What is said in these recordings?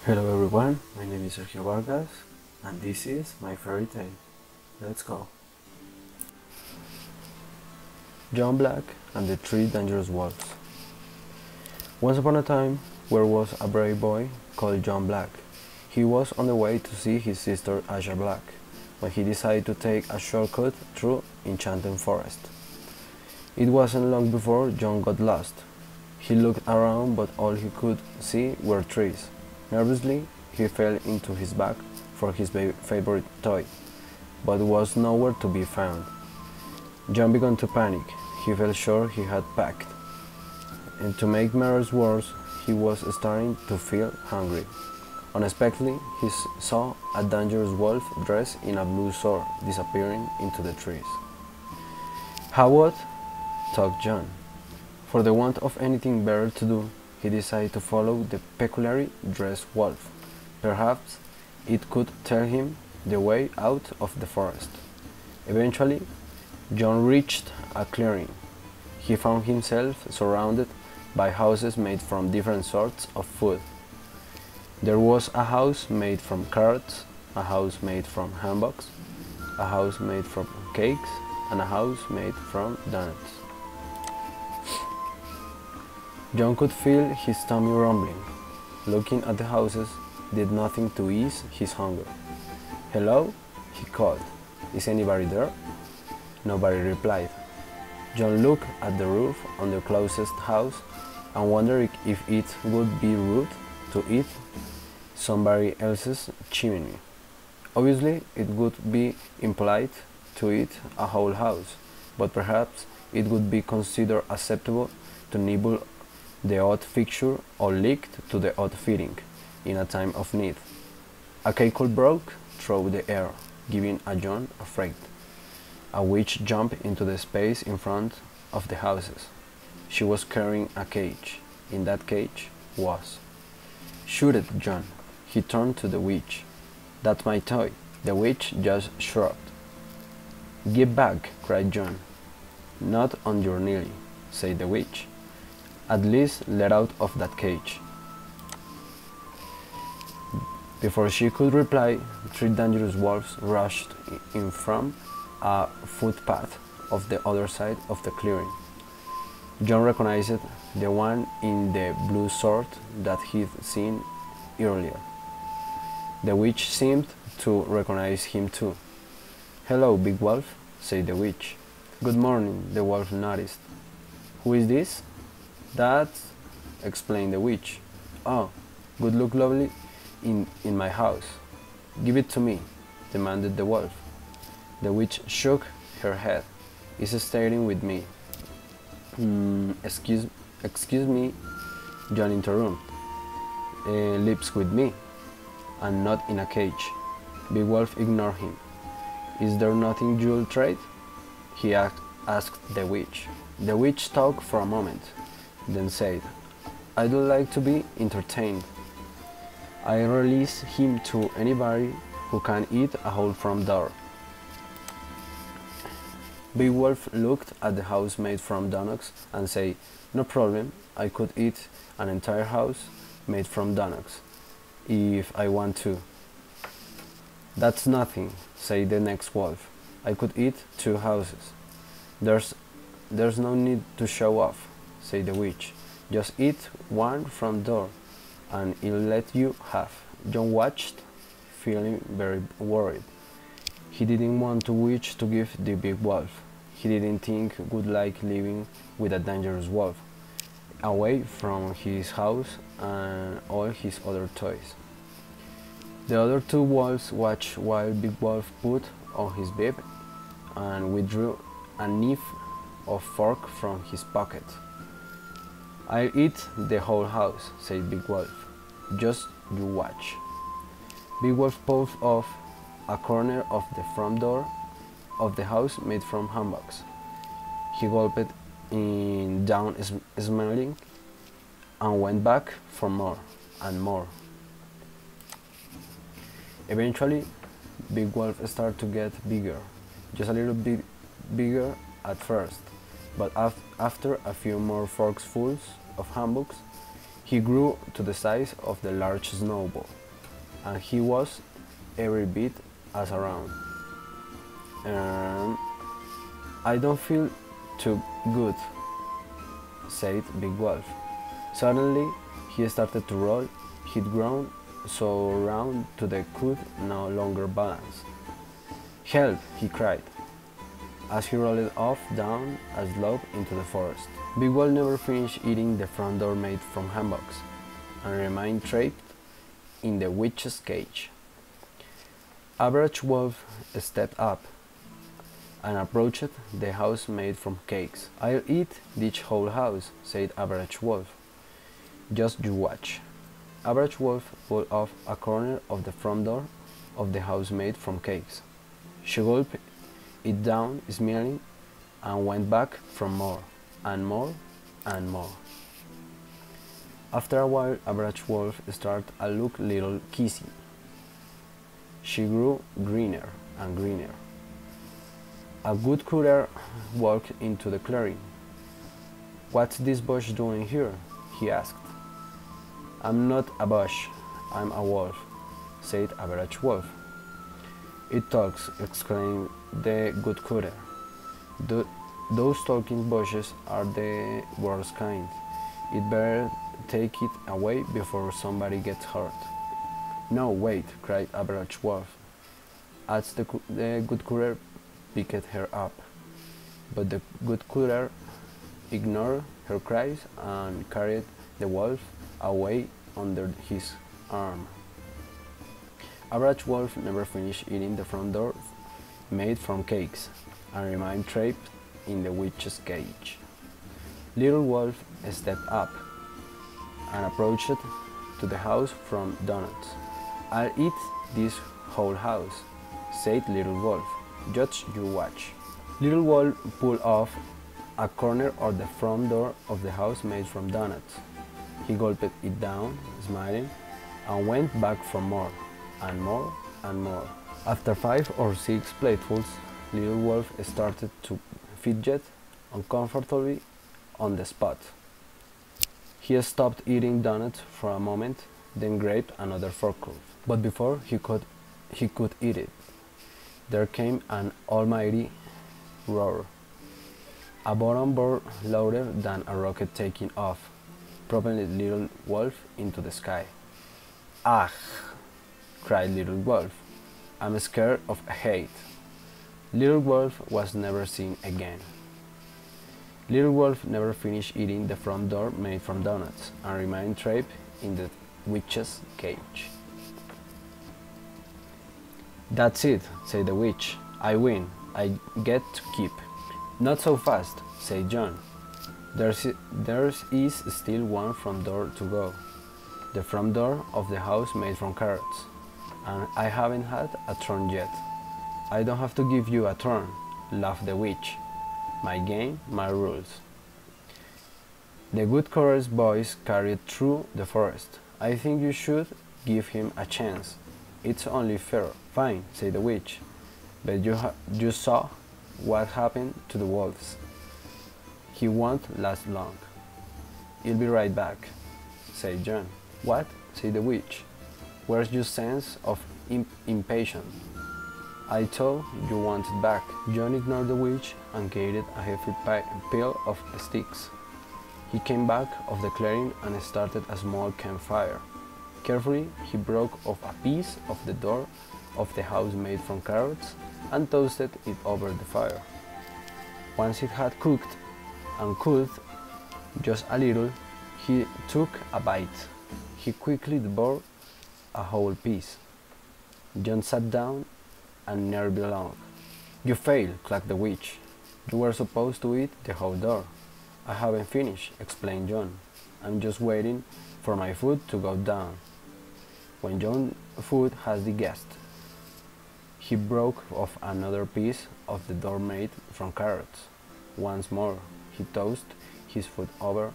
Hello everyone, my name is Sergio Vargas and this is my fairy tale. Let's go. John Black and the Three Dangerous Wolves. Once upon a time, there was a brave boy called John Black. He was on the way to see his sister Asha Black when he decided to take a shortcut through Enchanted Forest. It wasn't long before John got lost. He looked around, but all he could see were trees. Nervously, he fell into his bag for his favorite toy, but was nowhere to be found. John began to panic. He felt sure he had packed. And to make matters worse, he was starting to feel hungry. Unexpectedly, he saw a dangerous wolf dressed in a blue sword disappearing into the trees. How what? Thought John. For the want of anything better to do, he decided to follow the peculiarly dressed wolf. Perhaps it could tell him the way out of the forest. Eventually, John reached a clearing. He found himself surrounded by houses made from different sorts of food. There was a house made from carrots, a house made from hamburgers, a house made from cakes, and a house made from donuts. John could feel his tummy rumbling. Looking at the houses did nothing to ease his hunger. "Hello?" he called. "Is anybody there?" Nobody replied. John looked at the roof on the closest house and wondered if it would be rude to eat somebody else's chimney. Obviously, it would be impolite to eat a whole house, but perhaps it would be considered acceptable to nibble the odd fixture or licked to the odd fitting in a time of need. A cackle broke through the air, giving a John a fright. A witch jumped into the space in front of the houses. She was carrying a cage. In that cage was. "Shoot it, John." He turned to the witch. "That's my toy." The witch just shrugged. "Give back," cried John. "Not on your knee," said the witch. "At least let out of that cage." Before she could reply, three dangerous wolves rushed in from a footpath of the other side of the clearing. John recognized the one in the blue sword that he'd seen earlier. The witch seemed to recognize him too. "Hello, big wolf," said the witch. "Good morning," the wolf noticed. "Who is this?" "That's," explained the witch. "Oh, good look lovely in my house." "Give it to me," demanded the wolf. The witch shook her head. "It's staying with me." Excuse me," John interrupted. "Lives with me, and not in a cage." Big Wolf ignored him. "Is there nothing you'll trade?" he asked the witch. The witch talked for a moment, then said, "I'd like to be entertained. I release him to anybody who can eat a whole front door." Big Wolf looked at the house made from donuts and said, "No problem, I could eat an entire house made from donuts, if I want to." "That's nothing," said the next wolf. "I could eat two houses." There's no need to show off," said the witch. "Just eat one front door, and I'll let you have." John watched, feeling very worried. He didn't want the witch to give the big wolf. He didn't think he would like living with a dangerous wolf, away from his house and all his other toys. The other two wolves watched while Big Wolf put on his bib and withdrew a knife of fork from his pocket. "I'll eat the whole house," said Big Wolf. "Just you watch." Big Wolf pulled off a corner of the front door of the house made from hamburgers. He gulped in down smelling and went back for more and more. Eventually, Big Wolf started to get bigger, just a little bit bigger at first, but after a few more forksfuls of hamburgers, He grew to the size of the large snowball, and he was every bit as round. I don't feel too good, said Big Wolf. Suddenly, he started to roll. He'd grown so round that they could no longer balance. Help! He cried, as he rolled off down a slope into the forest. Big Wolf never finished eating the front door made from hammocks, and remained trapped in the witch's cage. Average Wolf stepped up and approached the house made from cakes. "I'll eat this whole house," said Average Wolf. "Just you watch." Average Wolf pulled off a corner of the front door of the house made from cakes. She gulped it down, smiling, and went back for more, and more, and more. After a while, Average Wolf started to look little kissy. She grew greener and greener. A woodcutter walked into the clearing. "What's this bush doing here?" he asked. "I'm not a bush, I'm a wolf," said Average Wolf. "It talks," exclaimed the woodcutter. Those talking bushes are the worst kind. It better take it away before somebody gets hurt." "No, wait," cried Average Wolf, as the woodcutter picked her up. But the woodcutter ignored her cries and carried the wolf away under his arm. Average Wolf never finished eating the front door made from cakes, and remained trapped in the witch's cage. Little Wolf stepped up and approached to the house from donuts. "I'll eat this whole house," said Little Wolf. "Just you watch." Little Wolf pulled off a corner of the front door of the house made from donuts. He gulped it down, smiling, and went back for more, and more, and more. After 5 or 6 platefuls, Little Wolf started to fidget uncomfortably on the spot. He stopped eating donuts for a moment, then grabbed another forkful. But before he could eat it, there came an almighty roar. A bottom bore louder than a rocket taking off, propelling Little Wolf into the sky. "Ah!" cried Little Wolf. "I'm scared of hate." Little Wolf was never seen again. Little Wolf never finished eating the front door made from donuts, and remained trapped in the witch's cage. "That's it," said the witch. "I win. I get to keep." "Not so fast," said John. There is still one front door to go. The front door of the house made from carrots. And I haven't had a turn yet." "I don't have to give you a turn," laughed the witch. "My game, my rules." The woodcutter's voice carried through the forest. "I think you should give him a chance. It's only fair." "Fine," said the witch. "But you saw what happened to the wolves. He won't last long." "I'll be right back," said John. "What?" said the witch. "Where's your sense of impatience? I thought you wanted back." John ignored the witch and carried a heavy pile of sticks. He came back of the clearing and started a small campfire. Carefully, he broke off a piece of the door of the house made from carrots and toasted it over the fire. Once it had cooked and cooled just a little, he took a bite. He quickly devoured a whole piece. John sat down and nearly long. "You failed," clacked the witch. "You were supposed to eat the whole door." "I haven't finished," explained John. "I'm just waiting for my food to go down." When John's food had digested, he broke off another piece of the door made from carrots. Once more, he toasted his food over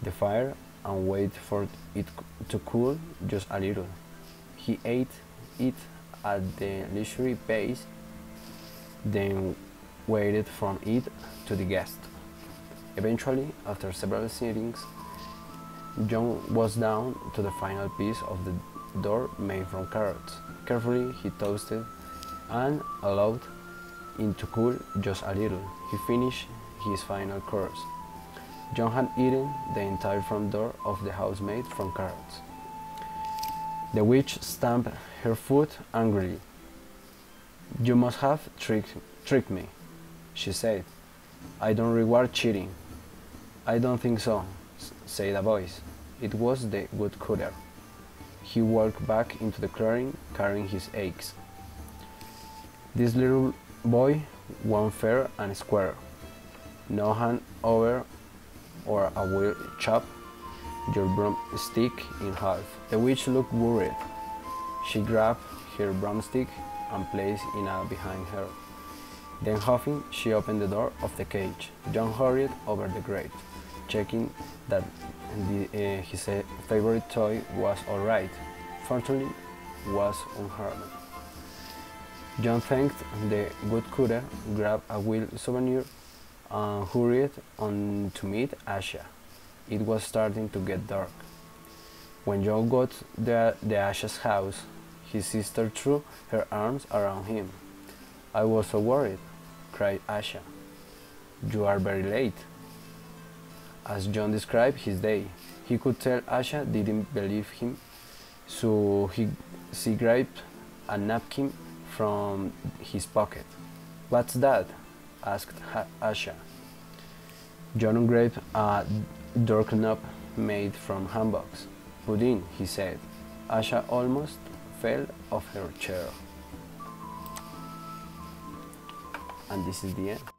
the fire and waited for it to cool just a little. He ate it at the leisurely pace, then waited for it to digest. Eventually, after several sittings, John was down to the final piece of the door made from carrots. Carefully he toasted and allowed it to cool just a little. He finished his final course. John had eaten the entire front door of the house made from carrots. The witch stamped her foot angrily. "You must have tricked me," she said. "I don't reward cheating." "I don't think so," said a voice. It was the woodcutter. He walked back into the clearing, carrying his axe. "This little boy won't fair and square. No hand over or I will chop your broomstick in half." The witch looked worried. She grabbed her broomstick and placed it behind her. Then huffing, she opened the door of the cage. John hurried over the grate, checking that his favorite toy was all right. Fortunately, was unharmed. John thanked the woodcutter, grabbed a wheel souvenir, and hurried on to meet Asha. It was starting to get dark. When John got to the Asha's house, his sister threw her arms around him. "I was so worried," cried Asha. "You are very late." As John described his day, he could tell Asha didn't believe him, so she grabbed a napkin from his pocket. "What's that?" asked Asha. John ungrabbed a doorknob made from handbags. "Put in," he said. Asha almost fell off her chair. And this is the end.